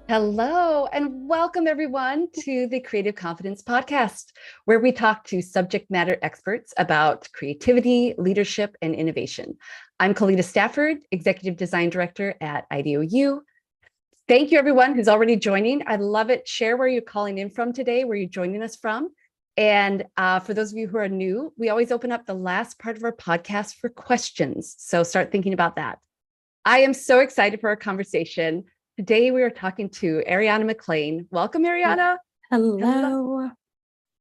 Hello, and welcome everyone to the Creative Confidence Podcast, where we talk to subject matter experts about creativity, leadership, and innovation. I'm Colita Stafford, Executive Design Director at IDOU. Thank you, everyone who's already joining. I love it. Share where you're calling in from today, where you're joining us from. And for those of you who are new, we always open up the last part of our podcast for questions. So start thinking about that. I am so excited for our conversation. Today, we are talking to Arianna McClain. Welcome, Ariana. Hello. Hello.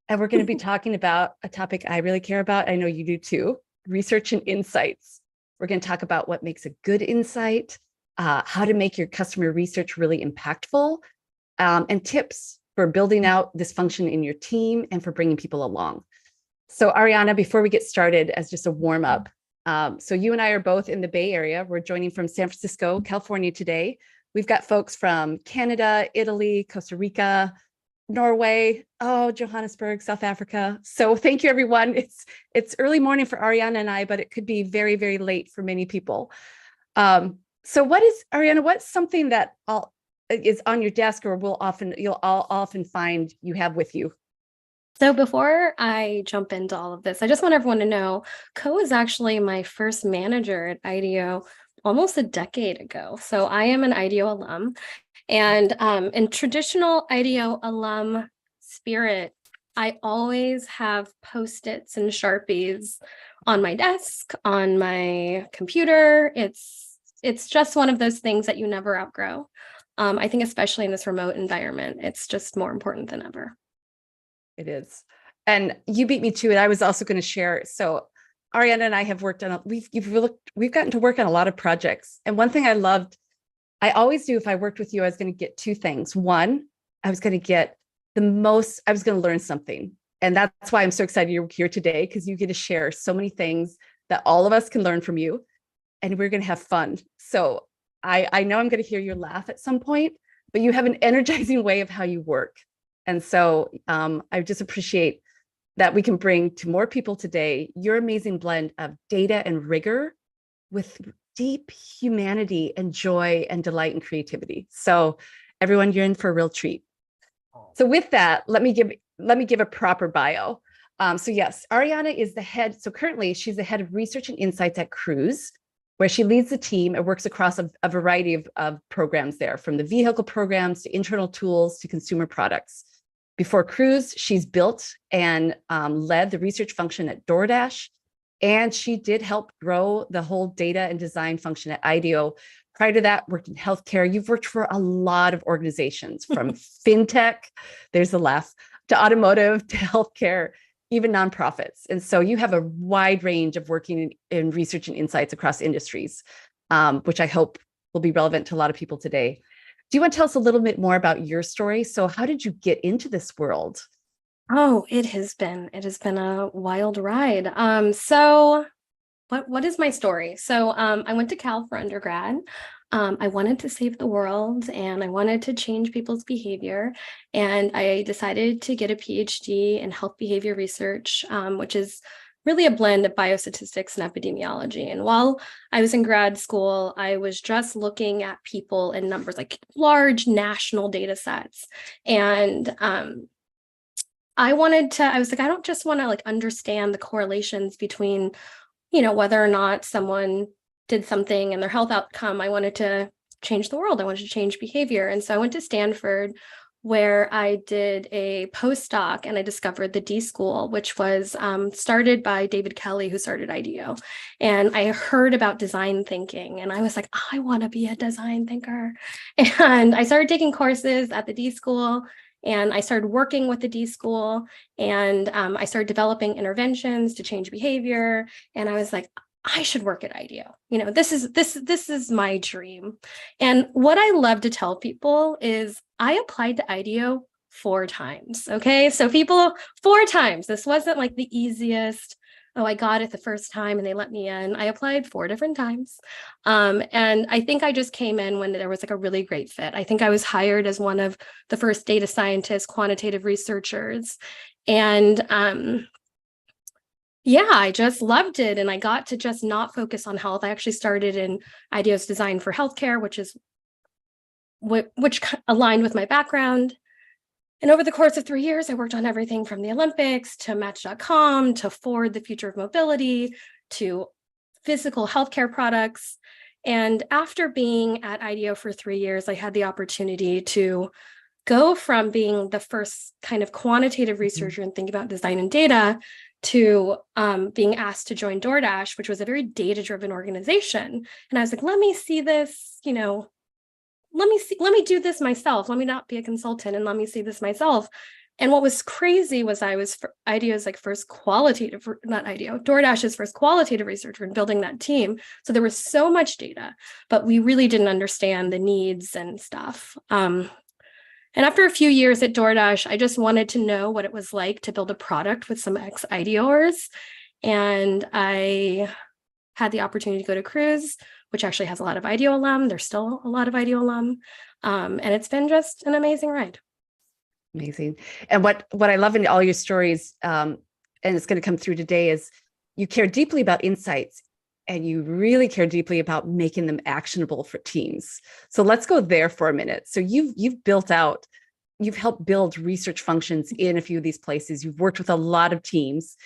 And we're going to be talking about a topic I really care about. I know you do too, research and insights. We're going to talk about what makes a good insight, how to make your customer research really impactful, and tips for building out this function in your team and for bringing people along. So Ariana, before we get started, as just a warm up, so you and I are both in the Bay Area. We're joining from San Francisco, California today. We've got folks from Canada, Italy, Costa Rica, Norway, Johannesburg, South Africa. So thank you, everyone. It's early morning for Ariana and I, but it could be very, very late for many people. So Ariana, what's something that is on your desk or you'll often find you have with you? So before I jump into all of this, I just want everyone to know Co is actually my first manager at IDEO almost a decade ago. So I am an IDEO alum, and in traditional IDEO alum spirit, I always have Post-its and Sharpies on my desk, on my computer. It's just one of those things that you never outgrow. I think especially in this remote environment, it's just more important than ever. It is. And you beat me to it. I was also going to share. So Ariana and I have worked on, we've gotten to work on a lot of projects. And one thing I loved, I always do if I worked with you, I was going to get two things. One, I was going to learn something. And that's why I'm so excited you're here today, because you get to share so many things that all of us can learn from you. And we're going to have fun. So I know I'm going to hear your laugh at some point, but you have an energizing way of how you work. And so I just appreciate that we can bring to more people today your amazing blend of data and rigor with deep humanity and joy and delight and creativity. So everyone, you're in for a real treat. So with that, let me give a proper bio. So yes, Ariana is the head. So currently she's the head of research and insights at Cruise, where she leads the team and works across a variety of programs there, from the vehicle programs to internal tools to consumer products. Before Cruise, she's built and led the research function at DoorDash, and she did help grow the whole data and design function at IDEO. Prior to that, worked in healthcare. You've worked for a lot of organizations, from fintech, there's a laugh, to automotive, to healthcare, even nonprofits. And so you have a wide range of working in research and insights across industries, which I hope will be relevant to a lot of people today. Do you want to tell us a little bit more about your story? So how did you get into this world? Oh, it has been a wild ride. So what is my story? So I went to Cal for undergrad. I wanted to save the world and I wanted to change people's behavior. And I decided to get a PhD in health behavior research, which is really a blend of biostatistics and epidemiology. And while I was in grad school, I was just looking at people and numbers, like large national data sets. And I was like, I don't just want to like understand the correlations between, whether or not someone did something and their health outcome. I wanted to change the world. I wanted to change behavior. And so I went to Stanford, where I did a postdoc and I discovered the D School, which was started by David Kelly, who started IDEO. And I heard about design thinking and I was like, I want to be a design thinker. And I started taking courses at the D School and I started working with the D School and I started developing interventions to change behavior. And I was like, I should work at IDEO. This is my dream. And what I love to tell people is I applied to IDEO 4 times. Okay. So people 4 times. This wasn't like the easiest. Oh, I got it the first time and they let me in. I applied 4 different times. And I think I just came in when there was like a really great fit. I think I was hired as one of the first data scientists, quantitative researchers. And yeah, I just loved it. And I got to just not focus on health. I actually started in IDEO's design for healthcare, which is which aligned with my background. And over the course of 3 years, I worked on everything from the Olympics to Match.com to Ford, the future of mobility, to physical healthcare products. And after being at IDEO for 3 years, I had the opportunity to go from being the first kind of quantitative researcher and think about design and data to being asked to join DoorDash, which was a very data-driven organization. And I was like, let me see this, let me do this myself. Let me not be a consultant and let me see this myself. And what was crazy was I was IDEO's first qualitative, not IDEO, DoorDash's first qualitative researcher in building that team. So there was so much data, but we really didn't understand the needs and stuff. And after a few years at DoorDash, I just wanted to know what it was like to build a product with some ex-IDEOers. And I had the opportunity to go to Cruise, which actually has a lot of IDEO alum. There's still a lot of IDEO alum. And it's been just an amazing ride. Amazing. And what I love in all your stories, and it's going to come through today, is you care deeply about insights and you really care deeply about making them actionable for teams. So let's go there for a minute. So you've helped build research functions in a few of these places. You've worked with a lot of teams.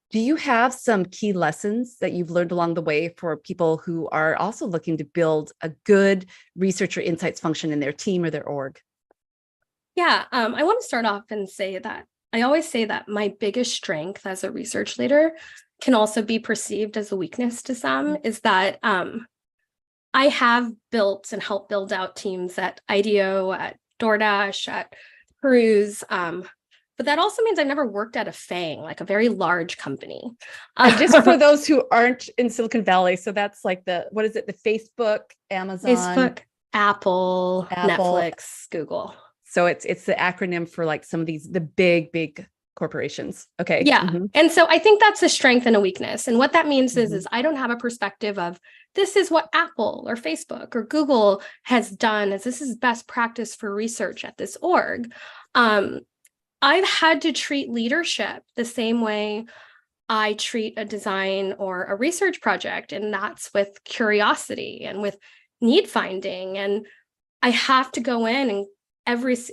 Do you have some key lessons that you've learned along the way for people who are also looking to build a good research or insights function in their team or their org? Yeah, I want to start off and say that I always say that my biggest strength as a research leader can also be perceived as a weakness to some, is that I have built and helped build out teams at IDEO, at DoorDash, at Cruise, but that also means I've never worked at a FANG, like a very large company. And just for those who aren't in Silicon Valley, so that's like the Facebook, Amazon, Apple, Netflix, Google. So it's the acronym for like some of the big corporations. Okay. Yeah. Mm-hmm. And so I think that's a strength and a weakness. And what that means is I don't have a perspective of this is what Apple or Facebook or Google has done, as this is best practice for research at this org. I've had to treat leadership the same way I treat a design or a research project, and that's with curiosity and with need finding. And I have to go in and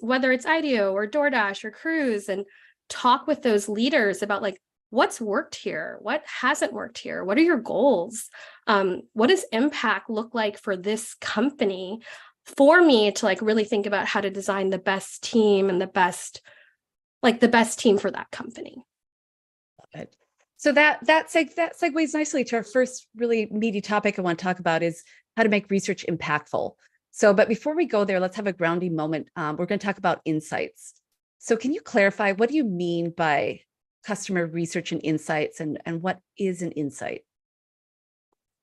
whether it's IDEO or DoorDash or Cruise, and talk with those leaders about like, what's worked here? What hasn't worked here? What are your goals? What does impact look like for this company, for me to like really think about how to design the best team and the best team for that company. Love it. So that segues nicely to our first really meaty topic I want to talk about, is how to make research impactful. So, but before we go there, let's have a grounding moment. We're going to talk about insights. So can you clarify, what do you mean by customer research and insights, and what is an insight?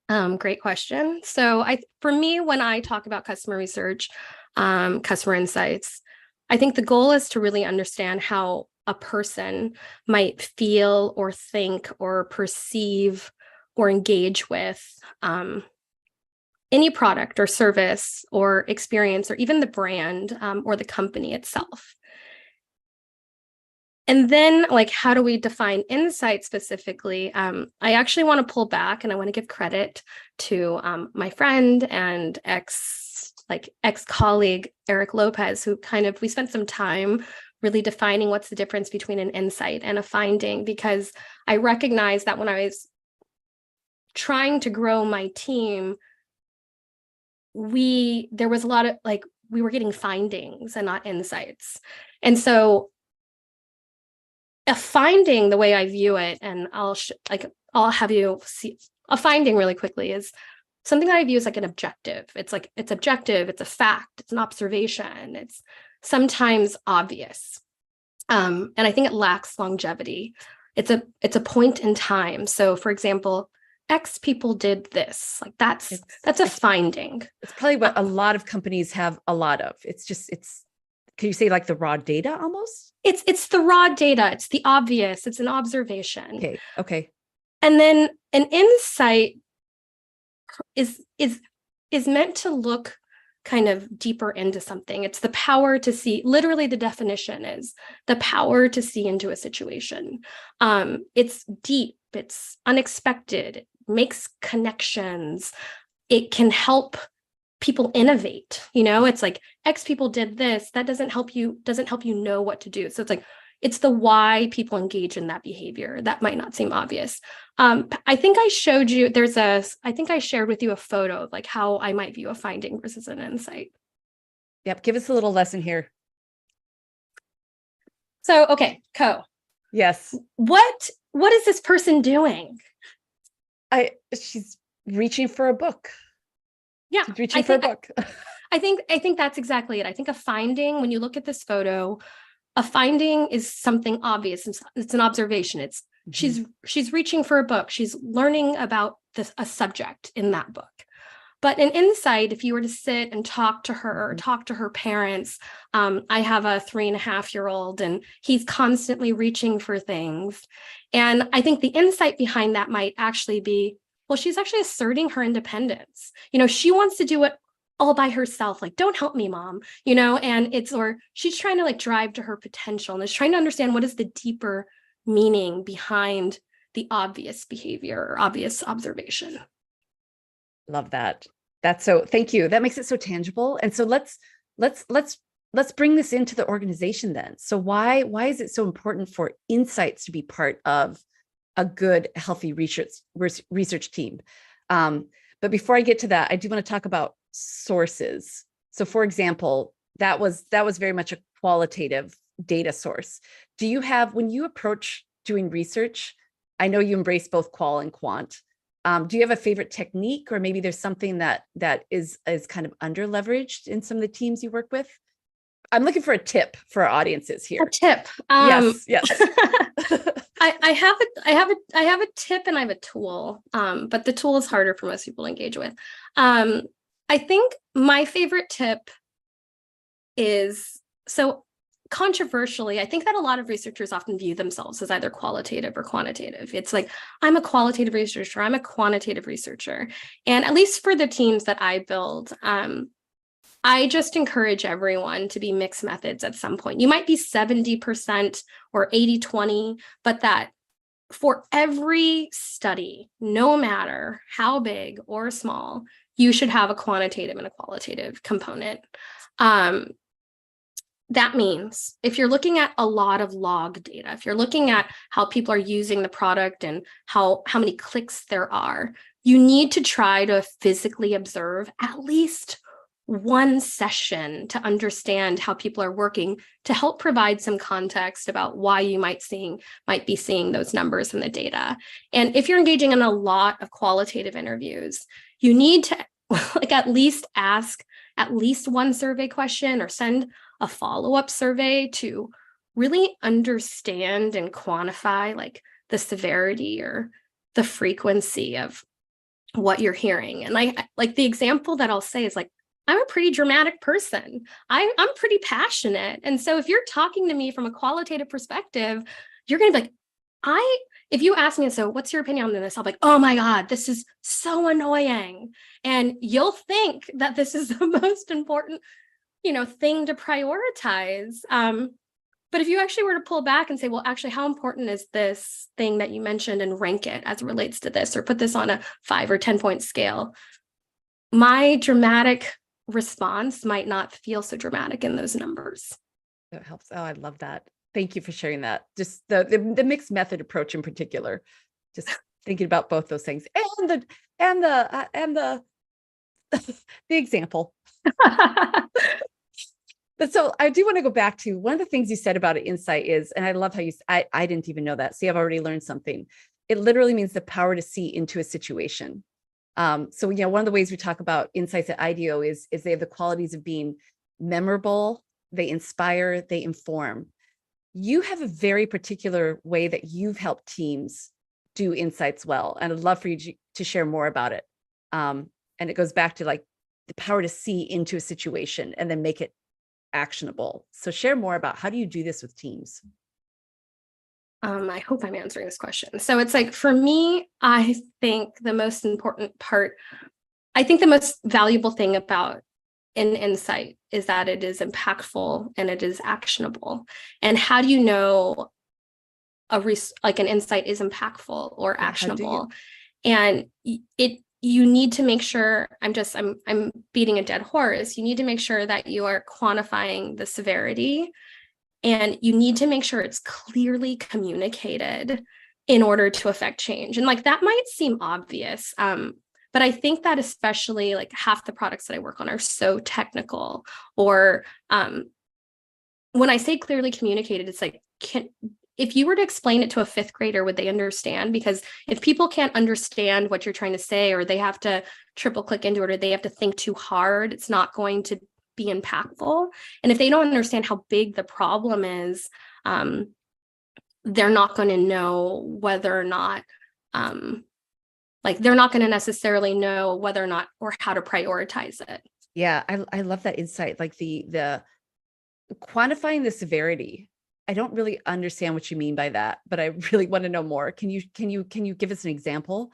Great question. So for me, when I talk about customer research, customer insights, I think the goal is to really understand how a person might feel or think or perceive or engage with any product or service or experience, or even the brand or the company itself. And then, like, how do we define insight specifically? I actually want to pull back, and I want to give credit to my friend and ex-colleague, Eric Lopez, who we spent some time really defining what's the difference between an insight and a finding, because I recognized that when I was trying to grow my team, there was a lot of we were getting findings and not insights. And so a finding, the way I view it, and I'll have you see a finding really quickly, is something that I view as like an objective. It's objective, it's a fact, it's an observation, it's sometimes obvious. And I think it lacks longevity. It's a point in time. So for example, X people did this. Like that's a finding. It's probably what a lot of companies have a lot of. Can you say like the raw data almost? It's the raw data. It's the obvious. It's an observation. Okay. And then an insight is meant to look kind of deeper into something. It's the power to see. Literally, the definition is the power to see into a situation. It's deep. It's unexpected. It makes connections. It can help people innovate. It's like X people did this. That doesn't help you know what to do. So it's the why people engage in that behavior. That might not seem obvious. I think I showed you, I think I shared with you a photo of like how I might view a finding versus an insight. Yep. Give us a little lesson here. So, okay, Yes. What is this person doing? She's reaching for a book. Yeah. She's reaching for a book. I think that's exactly it. I think a finding, when you look at this photo, a finding is something obvious. It's an observation. It's she's reaching for a book. She's learning about a subject in that book. But an insight, if you were to sit and talk to her or talk to her parents, I have a 3.5-year-old and he's constantly reaching for things. And I think the insight behind that might actually be, well, she's actually asserting her independence. She wants to do it all by herself. Like, don't help me, mom, and or she's trying to like drive to her potential and is trying to understand what is the deeper meaning behind the obvious behavior or obvious observation. Love that. Thank you. That makes it so tangible. And so let's bring this into the organization then. So why is it so important for insights to be part of a good, healthy research team? But before I get to that, I do want to talk about sources. So for example, that was very much a qualitative data source. Do you have, when you approach doing research, I know you embrace both qual and quant. Do you have a favorite technique, or maybe there's something that is kind of under leveraged in some of the teams you work with? I'm looking for a tip for our audiences here. A tip. Yes. I have a tip and I have a tool, but the tool is harder for most people to engage with. I think my favorite tip is, so controversially, I think that a lot of researchers often view themselves as either qualitative or quantitative. It's like, I'm a qualitative researcher, I'm a quantitative researcher. And at least for the teams that I build, I just encourage everyone to be mixed methods at some point. You might be 70% or 80-20, but that for every study, no matter how big or small, you should have a quantitative and a qualitative component. That means if you're looking at a lot of log data, if you're looking at how people are using the product and how many clicks there are, you need to try to physically observe at least one session to understand how people are working, to help provide some context about why you might be seeing those numbers in the data. And if you're engaging in a lot of qualitative interviews, you need to like at least ask at least one survey question or send a follow-up survey to really understand and quantify like the severity or the frequency of what you're hearing. And like the example that I'll say is like, I'm a pretty dramatic person. I'm pretty passionate. And so if you're talking to me from a qualitative perspective, you're going to be like, if you ask me, so what's your opinion on this? I'll be like, oh my God, this is so annoying. And you'll think that this is the most important, thing to prioritize. But if you actually were to pull back and say, well, actually, how important is this thing that you mentioned, and rank it as it relates to this, or put this on a 5 or 10-point scale, my dramatic response might not feel so dramatic in those numbers. That helps. Oh, I love that. Thank you for sharing that. Just the mixed method approach in particular, just thinking about both those things and the example. But so I do want to go back to one of the things you said about an insight is, and I love how I didn't even know that. See, I've already learned something. It literally means the power to see into a situation. So, one of the ways we talk about insights at IDEO is they have the qualities of being memorable, they inspire, they inform. You have a very particular way that you've helped teams do insights well. And I'd love for you to share more about it. And it goes back to like the power to see into a situation and then make it actionable. So share more about how do you do this with teams? I hope I'm answering this question. So it's like, for me, I think the most important part, I think the most valuable thing about an insight is that it is impactful and it is actionable. And how do you know an insight is impactful or actionable? And you need to make sure, I'm beating a dead horse. You need to make sure that you are quantifying the severity, and you need to make sure it's clearly communicated in order to affect change. And like that might seem obvious, but I think that especially like half the products that I work on are so technical, or when I say clearly communicated, it's like, if you were to explain it to a fifth grader, would they understand? Because if people can't understand what you're trying to say, or they have to triple click into it, or they have to think too hard, it's not going to be impactful. And if they don't understand how big the problem is, they're not going to know whether or not, like they're not going to necessarily know whether or not or how to prioritize it. Yeah, I love that insight. Like the quantifying the severity. I don't really understand what you mean by that, but I really want to know more. Can you give us an example?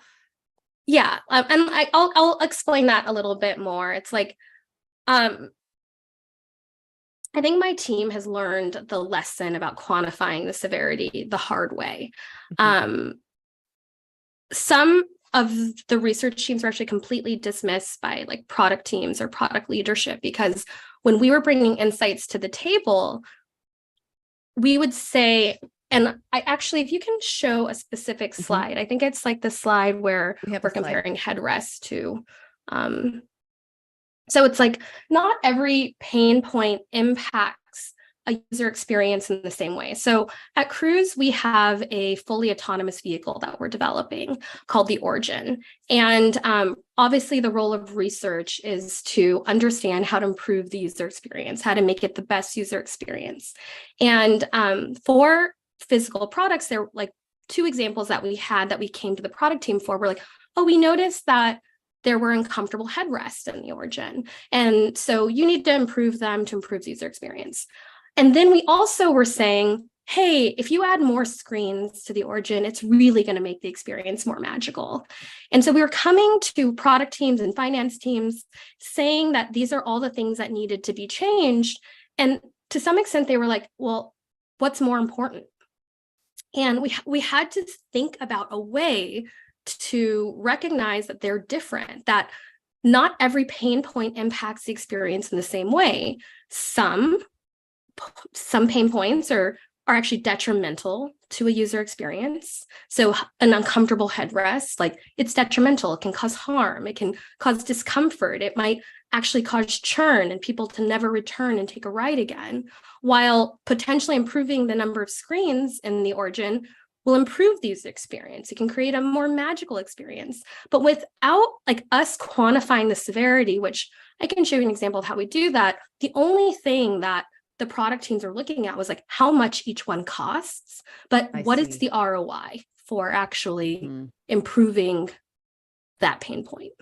Yeah, and I'll explain that a little bit more. It's like, I think my team has learned the lesson about quantifying the severity the hard way. Some of the research teams were actually completely dismissed by like product teams or product leadership, because when we were bringing insights to the table, we would say, and I actually, if you can show a specific slide, I think it's like the slide where we're comparing headrest to, so it's like not every pain point impacts a user experience in the same way. So at Cruise, we have a fully autonomous vehicle that we're developing called the Origin. And obviously the role of research is to understand how to improve the user experience, how to make it the best user experience. And for physical products, there were like two examples that we had that we came to the product team for. We're like, oh, we noticed that there were uncomfortable headrests in the Origin. And so you need to improve them to improve the user experience. And then we also were saying, hey, if you add more screens to the Origin, it's really going to make the experience more magical. And so we were coming to product teams and finance teams saying that these are all the things that needed to be changed. And to some extent, they were like, well, what's more important? And we had to think about a way to recognize that they're different, that not every pain point impacts the experience in the same way. Some pain points are actually detrimental to a user experience. So an uncomfortable headrest, like it's detrimental, it can cause harm, it can cause discomfort, it might actually cause churn and people to never return and take a ride again, while potentially improving the number of screens in the Origin will improve the user experience. It can create a more magical experience. But without like us quantifying the severity, which I can show you an example of how we do that, the only thing that the product teams are looking at was like how much each one costs, but what is the ROI for actually improving that pain point?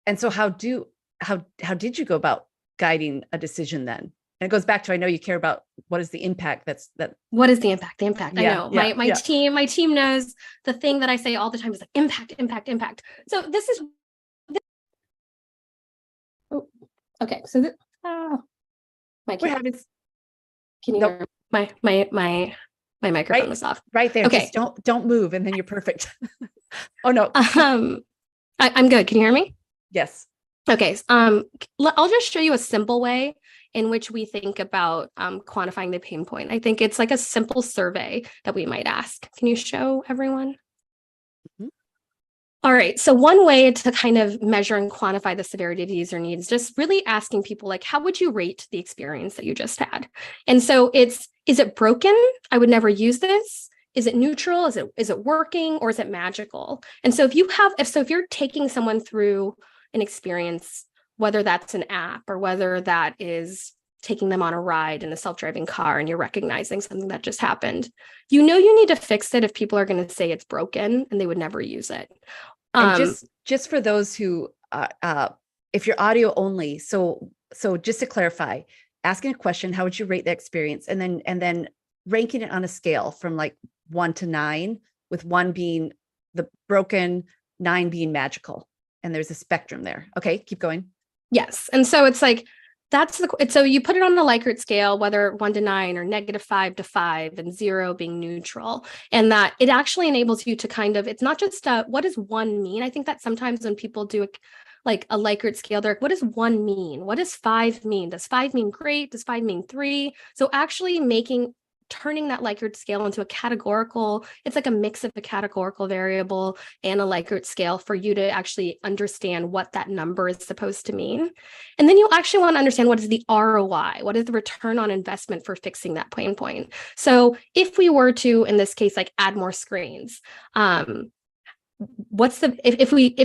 And so how did you go about guiding a decision then? And it goes back to, I know you care about what is the impact what is the impact? The impact. Yeah, I know my team knows the thing that I say all the time is like impact. So this is okay. So my camera, can you hear my microphone was off. Right there. Okay. Just don't move and then you're perfect. Oh no. I'm good. Can you hear me? Yes. Okay. I'll just show you a simple way in which we think about quantifying the pain point. I think it's like a simple survey that we might ask. Can you show everyone? All right. So one way to kind of measure and quantify the severity of user needs is just really asking people like, how would you rate the experience that you just had? And so is it broken? I would never use this. Is it neutral? Is it working, or is it magical? And so if you're taking someone through an experience, whether that's an app or whether that is taking them on a ride in a self-driving car, and you're recognizing something that just happened, you need to fix it if people are going to say it's broken and they would never use it. And just for those who, if you're audio only, so just to clarify, asking a question, how would you rate the experience? And then ranking it on a scale from like 1 to 9, with 1 being the broken, 9 being magical. And there's a spectrum there. Okay, keep going. Yes. And so it's like, So you put it on the Likert scale, whether 1 to 9 or -5 to 5, and 0 being neutral. And that it actually enables you to kind of, it's not just what does 1 mean? I think that sometimes when people do like a Likert scale, they're like, what does 1 mean? What does 5 mean? Does 5 mean great? Does 5 mean 3? So actually turning that Likert scale into a categorical, it's like a mix of a categorical variable and a Likert scale for you to actually understand what that number is supposed to mean. And then you actually want to understand, what is the ROI? What is the return on investment for fixing that pain point? So if we were to, in this case, like add more screens, if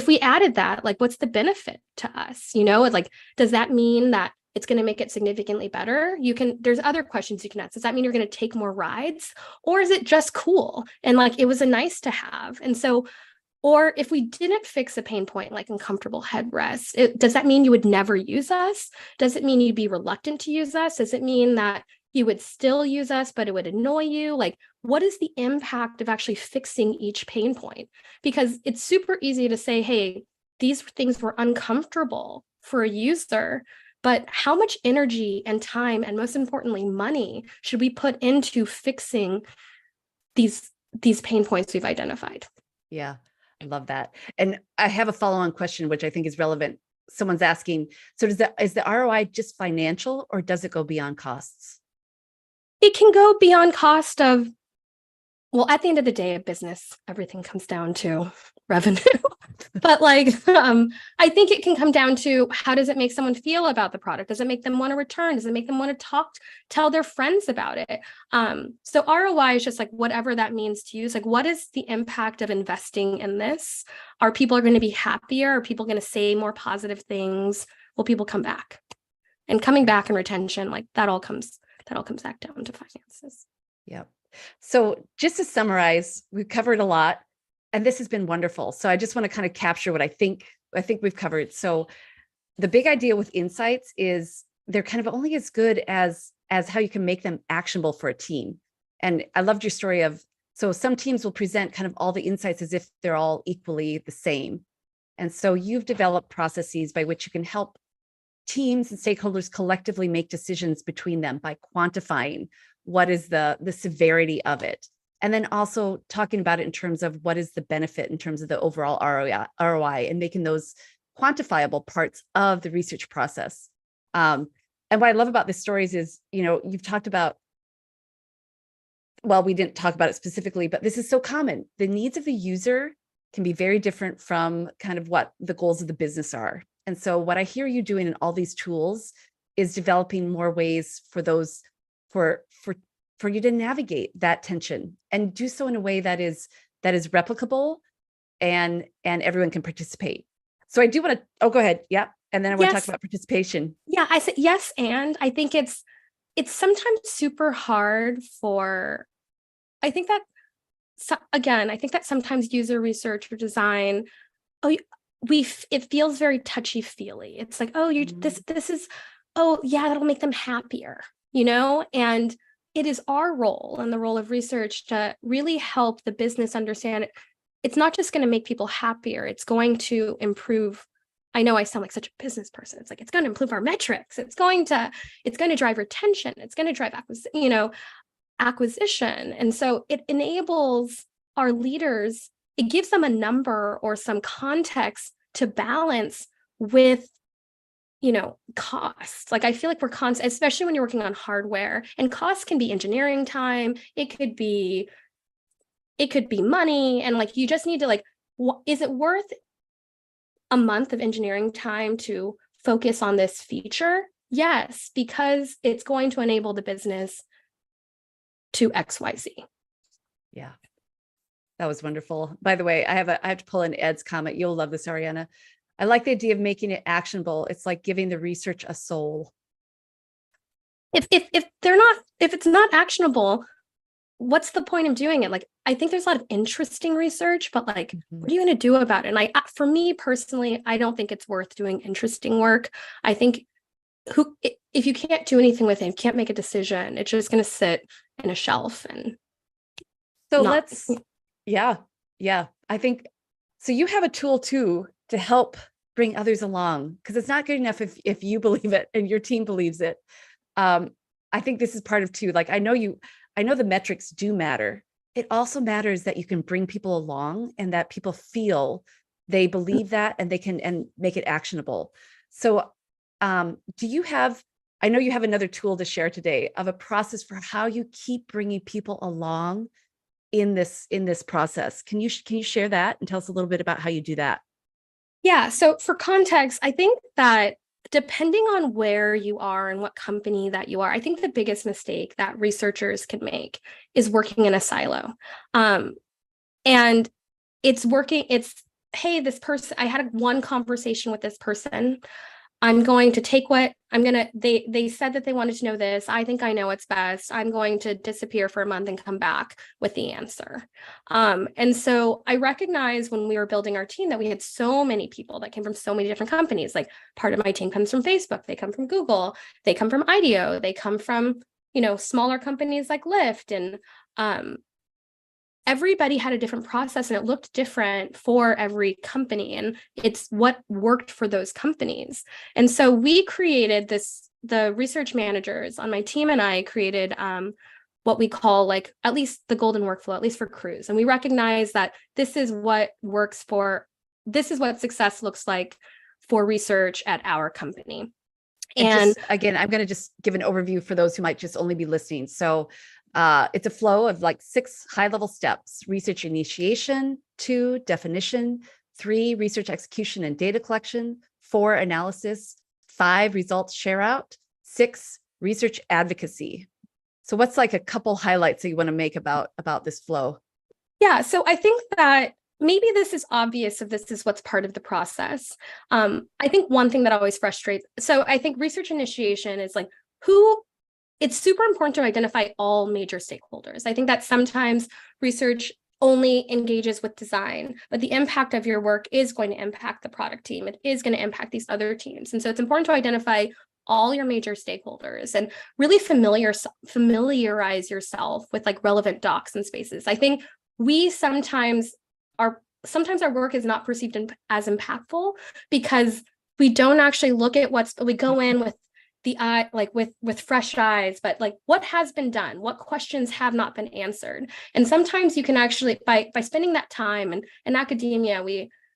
we added that, like, what's the benefit to us? Like, does that mean that it's going to make it significantly better? There's other questions you can ask. Does that mean you're going to take more rides, or is it just cool and like it was a nice to have? And so, or if we didn't fix a pain point like uncomfortable headrest, does that mean you would never use us? Does it mean you'd be reluctant to use us? Does it mean that you would still use us, but it would annoy you? Like, what is the impact of actually fixing each pain point? Because it's super easy to say, hey, these things were uncomfortable for a user, but how much energy and time, and most importantly, money, should we put into fixing these pain points we've identified? Yeah, I love that. And I have a follow-on question, which I think is relevant. Someone's asking, so is the ROI just financial, or does it go beyond costs? It can go beyond cost of, well, at the end of the day, a business, everything comes down to revenue. But like, I think it can come down to, how does it make someone feel about the product? Does it make them want to return? Does it make them want to tell their friends about it? So ROI is just like whatever that means to you. Like, what is the impact of investing in this? Are people going to be happier? Are people going to say more positive things? Will people come back? And coming back and retention, like that all comes back down to finances. Yep. So just to summarize, we've covered a lot, and this has been wonderful. So I just want to kind of capture what I think we've covered. So the big idea with insights is they're kind of only as good as how you can make them actionable for a team. And I loved your story of, so some teams will present kind of all the insights as if they're all equally the same. And so you've developed processes by which you can help teams and stakeholders collectively make decisions between them by quantifying what is the severity of it. And then also talking about it in terms of what is the benefit in terms of the overall ROI, and making those quantifiable parts of the research process. And what I love about this stories is, you've talked about, well, we didn't talk about it specifically, but this is so common. The needs of the user can be very different from kind of what the goals of the business are. And so what I hear you doing in all these tools is developing more ways for those, for you to navigate that tension and do so in a way that is replicable and everyone can participate. So I do want to, go ahead. Yeah. And then I want to talk about participation. Yeah, I said yes. And I think it's sometimes super hard for, I think that sometimes user research or design, it feels very touchy-feely. It's like, this is, that'll make them happier, and it is our role and the role of research to really help the business understand it's not just going to make people happier. It's going to improve. I know I sound like such a business person. It's like, it's going to improve our metrics. It's going to drive retention. It's going to drive acquisition. And so it enables our leaders, it gives them a number or some context to balance with costs. Like, I feel like we're especially when you're working on hardware, and costs can be engineering time. It could be money. And like, you just need to is it worth a month of engineering time to focus on this feature? Yes, because it's going to enable the business to XYZ. Yeah. That was wonderful. By the way, I have to pull in Ed's comment. You'll love this, Ariana. I like the idea of making it actionable. It's like giving the research a soul. If it's not actionable, what's the point of doing it? Like, I think there's a lot of interesting research, but like, what are you going to do about it? And for me personally, I don't think it's worth doing interesting work. I think if you can't do anything with it, you can't make a decision, it's just going to sit in a shelf. And so yeah. I think, so you have a tool too to help bring others along, because it's not good enough if you believe it and your team believes it. I think this is part of too, like, I know the metrics do matter. It also matters that you can bring people along and that people feel they believe that and they can and make it actionable. So do you have, I know you have another tool to share today of a process for how you keep bringing people along in this process. Can you share that and tell us a little bit about how you do that? Yeah. So for context, I think that depending on where you are and what company that you are, I think the biggest mistake that researchers can make is working in a silo. And hey, this person, I had one conversation with this person. I'm going to take they said that they wanted to know this. I think I know what's best. I'm going to disappear for a month and come back with the answer. And so I recognized when we were building our team that we had so many people that came from so many different companies. Like part of my team comes from Facebook, they come from Google, they come from IDEO, they come from, smaller companies like Lyft. And everybody had a different process and it looked different for every company, and it's what worked for those companies. And so we created the research managers on my team and I created what we call, like, at least the golden workflow, at least for crews. And we recognize that this is what success looks like for research at our company. And just, again, I'm going to just give an overview for those who might just only be listening. So it's a flow of like 6 high-level steps: research initiation, 2, definition, 3, research execution and data collection, 4, analysis, 5, results share out, 6, research advocacy. So what's like a couple highlights that you want to make about this flow? Yeah, so I think that maybe this is obvious if this is what's part of the process. I think one thing that always frustrates, so I think research initiation is like it's super important to identify all major stakeholders. I think that sometimes research only engages with design, but the impact of your work is going to impact the product team. It is going to impact these other teams. And so it's important to identify all your major stakeholders and really familiarize yourself with like relevant docs and spaces. I think sometimes our work is not perceived as impactful because we don't actually look at we go in with the eye, like with fresh eyes, but like what has been done, what questions have not been answered. And sometimes you can actually, by spending that time, and in academia,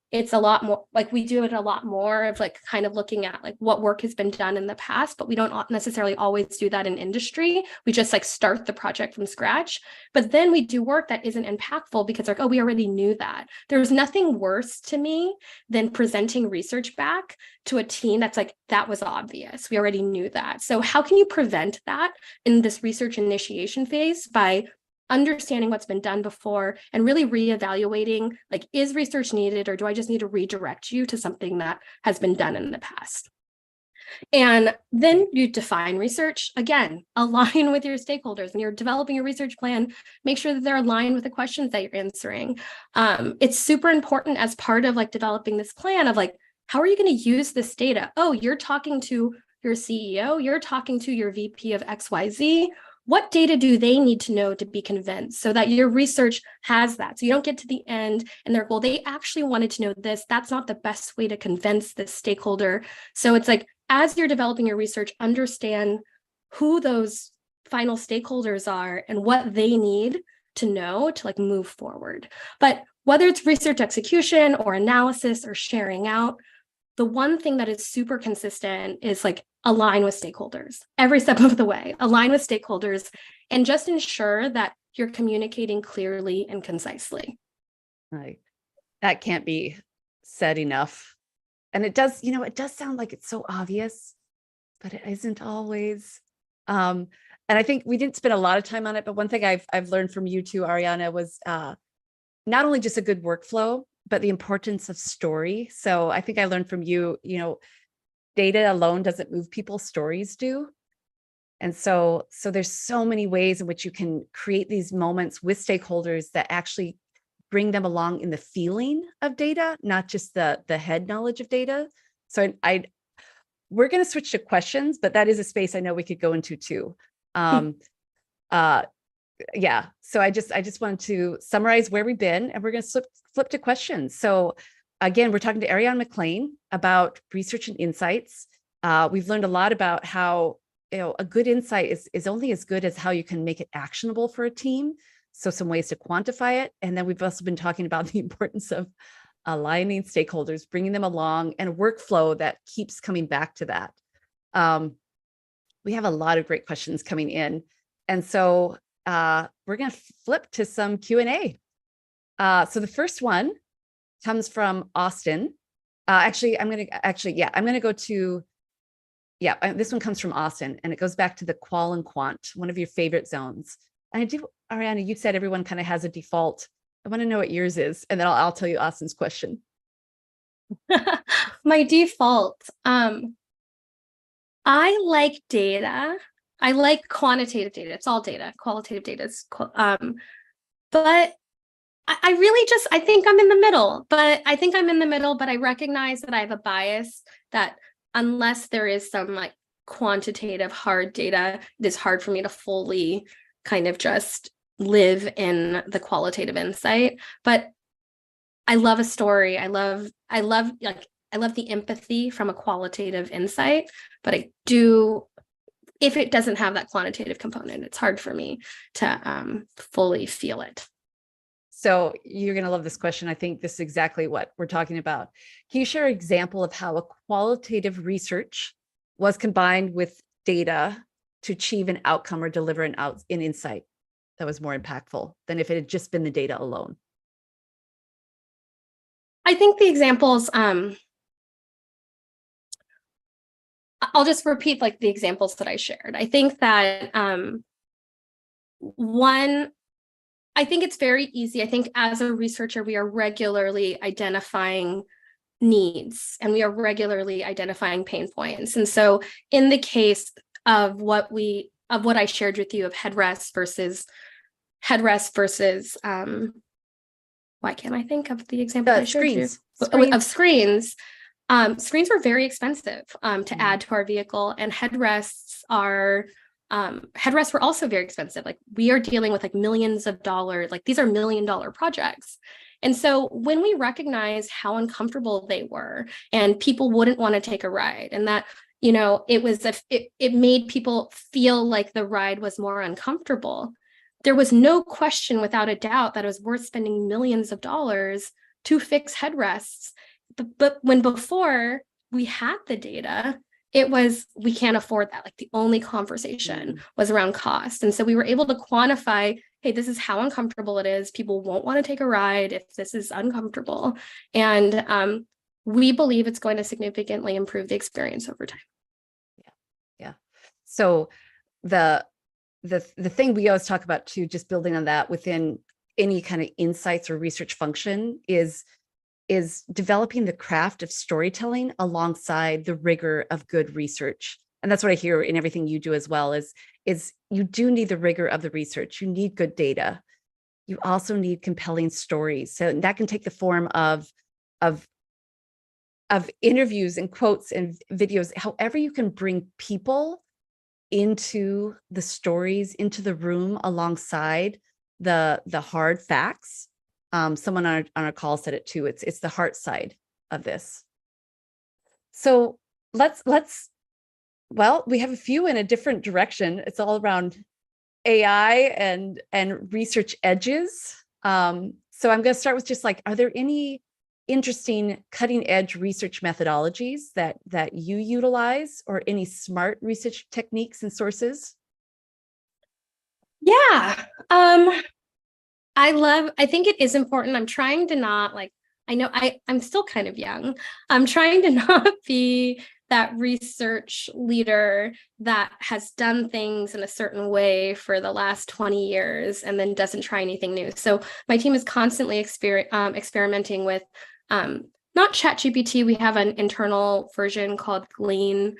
it's a lot more, like we do it a lot more of like kind of looking at like what work has been done in the past, but we don't necessarily always do that in industry. We just like start the project from scratch, but then we do work that isn't impactful because like, oh, we already knew that. There's nothing worse to me than presenting research back to a team that's like, that was obvious. We already knew that. So how can you prevent that in this research initiation phase? By understanding what's been done before and really reevaluating, like, is research needed, or do I just need to redirect you to something that has been done in the past? And then you define research. Again, align with your stakeholders. When you're developing your research plan, make sure that they're aligned with the questions that you're answering. It's super important as part of like developing this plan of like, how are you going to use this data? Oh, you're talking to your CEO, you're talking to your VP of XYZ. What data do they need to know to be convinced so that your research has that? So you don't get to the end and they're, well, they actually wanted to know this. That's not the best way to convince this stakeholder. So it's like, as you're developing your research, understand who those final stakeholders are and what they need to know to like move forward. But whether it's research execution or analysis or sharing out, the one thing that is super consistent is like align with stakeholders every step of the way, align with stakeholders, and just ensure that you're communicating clearly and concisely. Right. That can't be said enough. And it does sound like it's so obvious, but it isn't always. And I think we didn't spend a lot of time on it, but one thing I've learned from you too, Ariana, was not only just a good workflow, but the importance of story. So I think I learned from you, data alone doesn't move people, stories do. And so there's so many ways in which you can create these moments with stakeholders that actually bring them along in the feeling of data, not just the head knowledge of data. So we're going to switch to questions, but that is a space I know we could go into too. Yeah. So I just wanted to summarize where we've been, and we're going to flip to questions. So again, we're talking to Arianna McClain about research and insights. We've learned a lot about how a good insight is only as good as how you can make it actionable for a team. So some ways to quantify it. And then we've also been talking about the importance of aligning stakeholders, bringing them along, and a workflow that keeps coming back to that. We have a lot of great questions coming in. And so we're going to flip to some Q&A. So the first one comes from Austin. I'm going to go to, this one comes from Austin, and it goes back to the qual and quant, one of your favorite zones. And Ariana, you said everyone kind of has a default. I want to know what yours is, and then I'll tell you Austin's question. My default, I like data. I like quantitative data. It's all data. Qualitative data is, but I really I think I'm in the middle. But I recognize that I have a bias that unless there is some like quantitative hard data, it is hard for me to fully kind of just live in the qualitative insight. But I love a story. I love the empathy from a qualitative insight, but if it doesn't have that quantitative component, it's hard for me to fully feel it. So you're going to love this question. I think this is exactly what we're talking about. Can you share an example of how a qualitative research was combined with data to achieve an outcome or deliver an insight that was more impactful than if it had just been the data alone? I think the examples, I'll just repeat like the examples that I shared. I think that I think it's very easy. I think as a researcher, we are regularly identifying needs and we are regularly identifying pain points. And so in the case of what I shared with you of headrest versus why can't I think of the example I showed you? Of screens. Screens were very expensive to add to our vehicle, and headrests were also very expensive. Like we are dealing with like millions of dollars, like these are $1 million projects. And so when we recognize how uncomfortable they were and people wouldn't want to take a ride, and that, it made people feel like the ride was more uncomfortable, there was no question without a doubt that it was worth spending millions of dollars to fix headrests. But when before we had the data, it was, we can't afford that. Like the only conversation was around cost. And so we were able to quantify, hey, this is how uncomfortable it is. People won't want to take a ride if this is uncomfortable. And we believe it's going to significantly improve the experience over time. Yeah. So the thing we always talk about too, just building on that within any kind of insights or research function is developing the craft of storytelling alongside the rigor of good research. And that's what I hear in everything you do as well, is you do need the rigor of the research. You need good data. You also need compelling stories. So that can take the form of interviews and quotes and videos, however you can bring people into the stories, into the room alongside the hard facts. Someone on our call said it too. It's the heart side of this. So we have a few in a different direction. It's all around AI and research edges. So I'm going to start with just like, are there any interesting cutting edge research methodologies that you utilize, or any smart research techniques and sources? Yeah. I think it is important. I'm trying to not I'm still kind of young. I'm trying to not be that research leader that has done things in a certain way for the last 20 years and then doesn't try anything new. So my team is constantly experimenting with not ChatGPT. We have an internal version called Glean.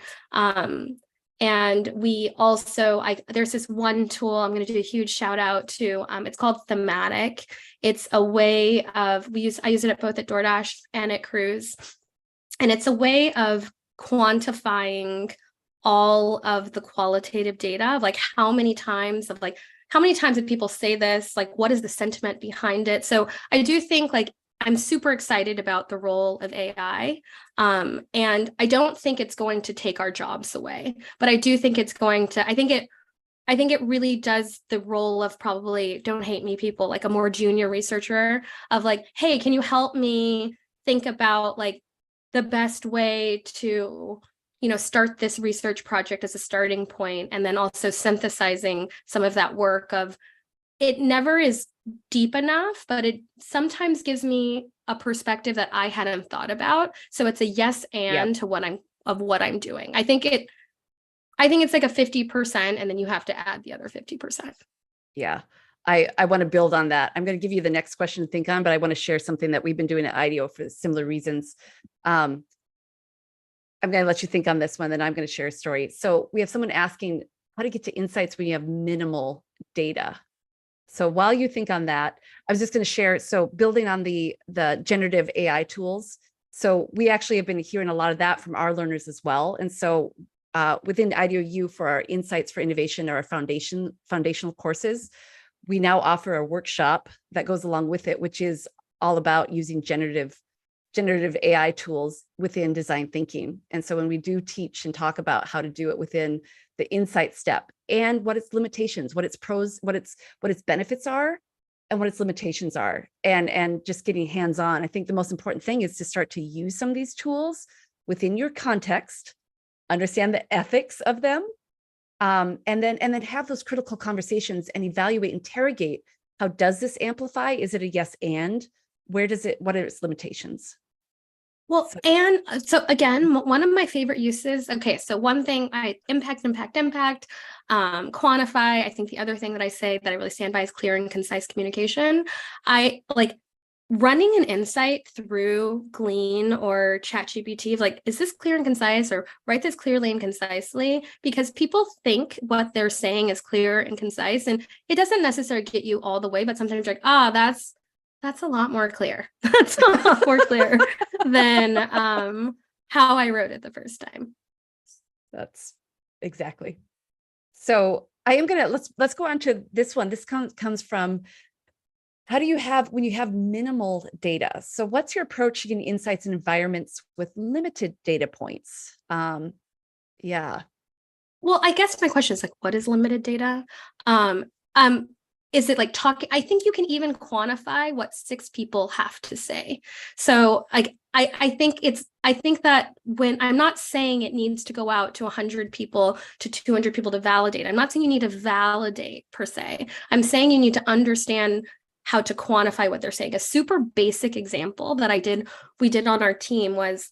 And we also, there's this one tool I'm going to do a huge shout out to. It's called Thematic. It's a way of, I use it both at DoorDash and at Cruise. And it's a way of quantifying all of the qualitative data of like how many times did people say this? Like, what is the sentiment behind it? So I do think like I'm super excited about the role of AI. And I don't think it's going to take our jobs away, but I do think it's going to, I think it really does the role of, probably, don't hate me people, like a more junior researcher, of like, hey, can you help me think about like the best way to, start this research project as a starting point, and then also synthesizing some of that work of, it never is deep enough, but it sometimes gives me a perspective that I hadn't thought about. So it's a yes and to what I'm doing. I think it's like a 50%, and then you have to add the other 50%. Yeah. I want to build on that. I'm going to give you the next question to think on, but I want to share something that we've been doing at IDEO for similar reasons. I'm going to let you think on this one, then I'm going to share a story. So we have someone asking how to get to insights when you have minimal data. So while you think on that, I was just going to share, so building on the generative AI tools. So we actually have been hearing a lot of that from our learners as well. And so within IDEO for our Insights for Innovation, or our foundational courses, we now offer a workshop that goes along with it, which is all about using generative AI tools within design thinking. And so when we do teach and talk about how to do it within the insight step, and what its limitations, what its pros, what its benefits are, and what its limitations are, and just getting hands-on. I think the most important thing is to start to use some of these tools within your context, understand the ethics of them, and then have those critical conversations and evaluate, interrogate, how does this amplify? Is it a yes and? What are its limitations? Well, and so again, one of my favorite uses, okay, so one thing, impact, quantify. I think the other thing that I say that I really stand by is clear and concise communication. I like running an insight through Glean or ChatGPT, like, is this clear and concise, or write this clearly and concisely? Because people think what they're saying is clear and concise, and it doesn't necessarily get you all the way, but sometimes you're like, that's a lot more clear. That's a lot more clear than how I wrote it the first time. That's exactly. So I am gonna, let's go on to this one. This comes from, how do you have, when you have minimal data? So what's your approach to getting insights in environments with limited data points? Yeah. Well, I guess my question is like, what is limited data? Is it like talking? I think you can even quantify what 6 people have to say. So like, I think that when, I'm not saying it needs to go out to 100 people, to 200 people to validate. I'm not saying you need to validate per se. I'm saying you need to understand how to quantify what they're saying. A super basic example that we did on our team was,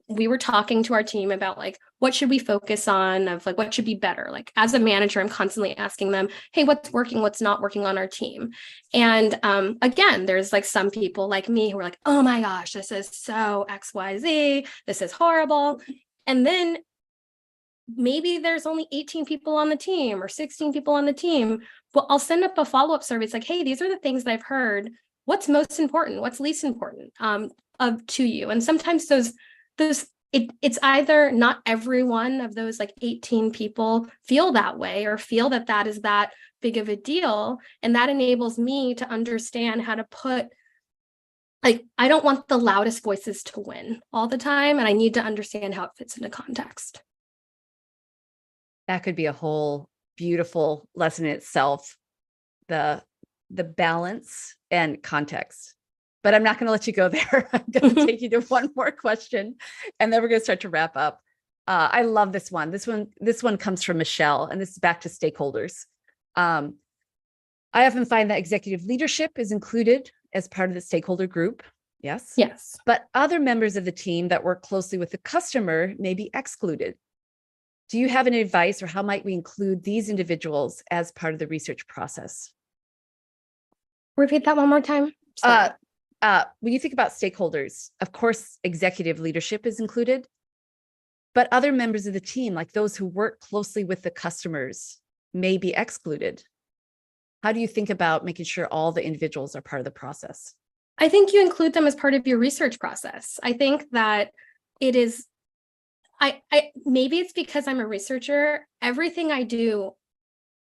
we were talking to our team about like, what should we focus on, of like, what should be better? Like, as a manager, I'm constantly asking them, hey, what's working, what's not working on our team? And again, there's like some people like me who are like, oh my gosh, this is so XYZ, this is horrible. And then maybe there's only 18 people on the team or 16 people on the team. Well, I'll send up a follow-up survey. It's like, hey, these are the things that I've heard. What's most important? What's least important to you? And sometimes it's either not every one of those like 18 people feel that way, or feel that is that big of a deal. And that enables me to understand how to put, like, I don't want the loudest voices to win all the time. And I need to understand how it fits into context. That could be a whole beautiful lesson in itself, the balance and context. But I'm not going to let you go there. I'm going to take you to one more question, and then we're going to start to wrap up. I love this one. This one comes from Michelle, and this is back to stakeholders. I often find that executive leadership is included as part of the stakeholder group. Yes. Yes. But other members of the team that work closely with the customer may be excluded. Do you have any advice, or how might we include these individuals as part of the research process? Repeat that one more time. When you think about stakeholders, of course, executive leadership is included, but other members of the team, like those who work closely with the customers, may be excluded. How do you think about making sure all the individuals are part of the process? I think you include them as part of your research process. I think that it is, maybe it's because I'm a researcher. Everything I do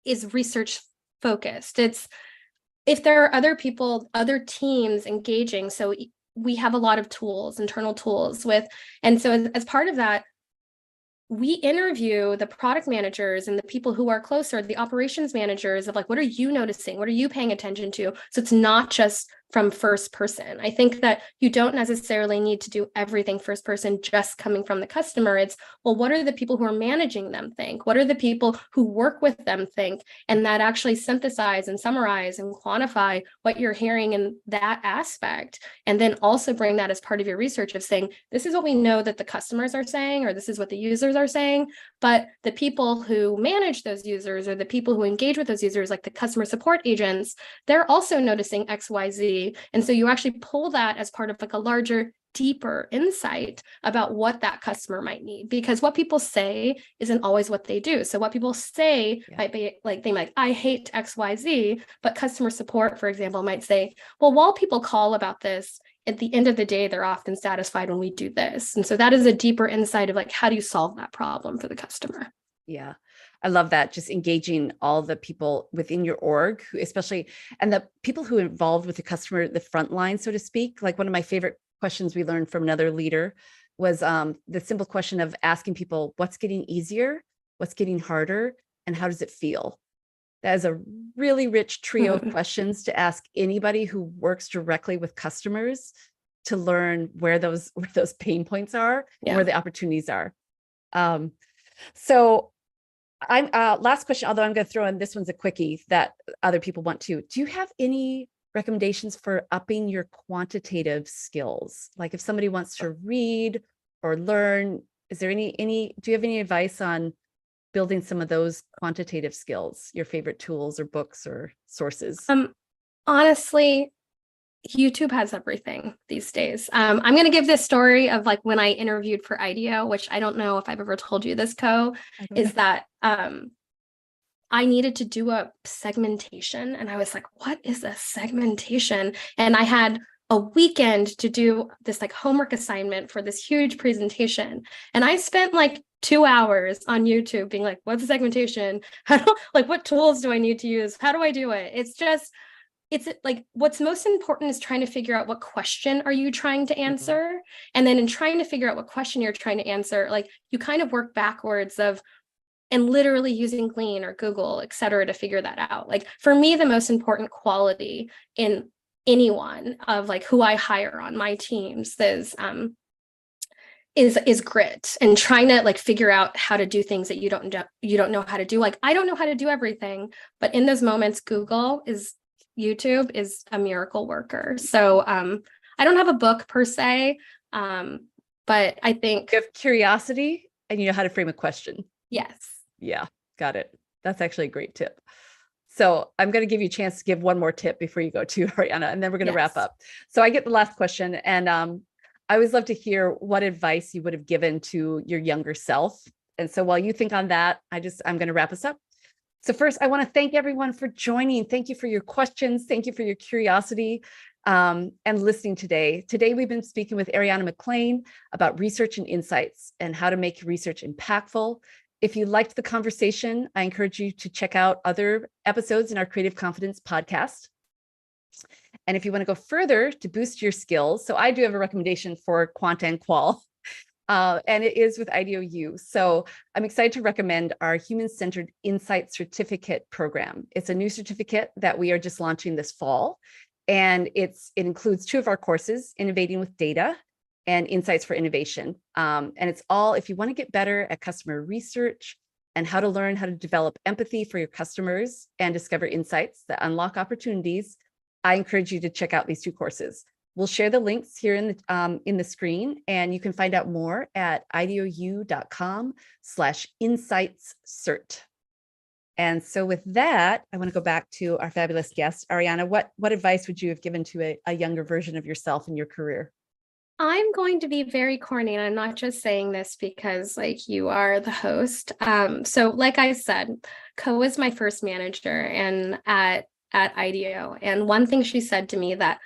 is research focused. It's, if there are other people, other teams engaging. So we have a lot of tools, internal tools and so as part of that, we interview the product managers and the people who are closer, the operations managers of like, what are you noticing? What are you paying attention to? So it's not just from first person. I think that you don't necessarily need to do everything first person just coming from the customer. It's, well, what are the people who are managing them think? What are the people who work with them think? And that actually synthesize and summarize and quantify what you're hearing in that aspect. And then also bring that as part of your research of saying, this is what we know that the customers are saying, or this is what the users are saying. But the people who manage those users or the people who engage with those users, like the customer support agents, they're also noticing XYZ. And so you actually pull that as part of like a larger, deeper insight about what that customer might need, because what people say isn't always what they do. So what people say might be like, they might, I hate XYZ, but customer support, for example, might say, well, while people call about this, at the end of the day, they're often satisfied when we do this. And so that is a deeper insight of like, how do you solve that problem for the customer? Yeah. I love that. Just engaging all the people within your org, who especially, and the people who are involved with the customer, the front line, so to speak. Like one of my favorite questions we learned from another leader was the simple question of asking people, what's getting easier, what's getting harder, and how does it feel? That is a really rich trio of questions to ask anybody who works directly with customers to learn where those pain points are and where the opportunities are. So I'm last question, although I'm going to throw in this one's a quickie that other people want to. Do you have any recommendations for upping your quantitative skills? Like if somebody wants to read or learn, is there do you have any advice on building some of those quantitative skills, your favorite tools or books or sources? Honestly, YouTube has everything these days. I'm going to give this story of like when I interviewed for IDEO, which I don't know if I've ever told you this, is that I needed to do a segmentation. And I was like, what is a segmentation? And I had a weekend to do this like homework assignment for this huge presentation. And I spent like 2 hours on YouTube being like, what's a segmentation? Like, what tools do I need to use? How do I do it? It's like what's most important is trying to figure out what question are you trying to answer. And then in trying to figure out what question you're trying to answer, like you kind of work backwards of and literally using Glean or Google, et cetera, to figure that out. Like for me, the most important quality in anyone of like who I hire on my teams is grit and trying to like figure out how to do things that you don't know how to do. Like I don't know how to do everything, but in those moments, YouTube is a miracle worker. So I don't have a book per se, but I think you have curiosity and you know how to frame a question. Yes. Yeah, got it. That's actually a great tip. So I'm going to give you a chance to give one more tip before you go to Ariana, and then we're going to wrap up. So I get the last question, and I always love to hear what advice you would have given to your younger self. And so while you think on that, I'm going to wrap us up. So first, I want to thank everyone for joining. Thank you for your questions. Thank you for your curiosity and listening today. Today, we've been speaking with Arianna McClain about research and insights and how to make research impactful. If you liked the conversation, I encourage you to check out other episodes in our Creative Confidence podcast. And if you want to go further to boost your skills, so I do have a recommendation for Quant and Qual. And it is with IDEO. So I'm excited to recommend our Human-Centered Insight Certificate program. It's a new certificate that we are just launching this fall. And it includes 2 of our courses, Innovating with Data and Insights for Innovation. And it's all, if you want to get better at customer research and how to learn how to develop empathy for your customers and discover insights that unlock opportunities, I encourage you to check out these 2 courses. We'll share the links here in the screen, and you can find out more at ideou.com/insightscert. And so with that, I want to go back to our fabulous guest, Ariana. What advice would you have given to a younger version of yourself in your career? I'm going to be very corny, and I'm not just saying this because like you are the host. So like I said, Co was my first manager and at IDEO. And one thing she said to me that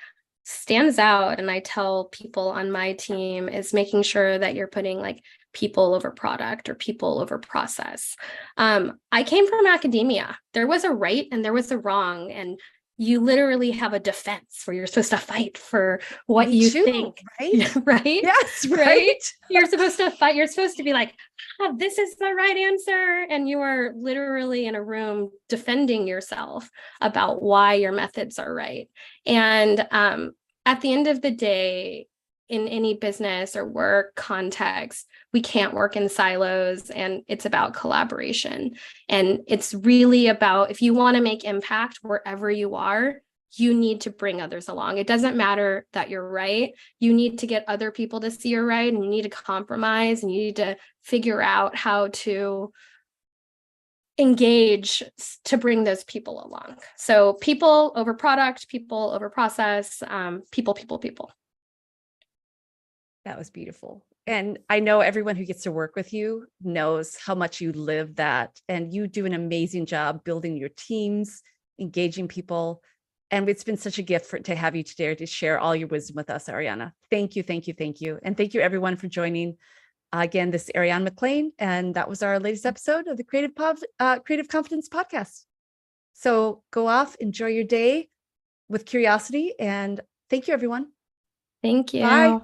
stands out, and I tell people on my team, is making sure that you're putting like people over product or people over process. I came from academia. There was a right and there was a wrong, and you literally have a defense where you're supposed to fight for what Me you too, think. right? Right? Yes, Right? right. You're supposed to fight. You're supposed to be like, this is the right answer. And you are literally in a room defending yourself about why your methods are right. And at the end of the day, in any business or work context, we can't work in silos, and it's about collaboration. And it's really about, if you want to make impact wherever you are, you need to bring others along. It doesn't matter that you're right. You need to get other people to see you're right, and you need to compromise, and you need to figure out how to engage to bring those people along. So people over product, people over process, people. That was beautiful. And I know everyone who gets to work with you knows how much you live that. And you do an amazing job building your teams, engaging people. And it's been such a gift to have you today to share all your wisdom with us, Ariana. Thank you, thank you, thank you. And thank you everyone for joining. Again, this is Arianna McClain, and that was our latest episode of the Creative Confidence Podcast. So go off, enjoy your day with curiosity, and thank you, everyone. Thank you. Bye.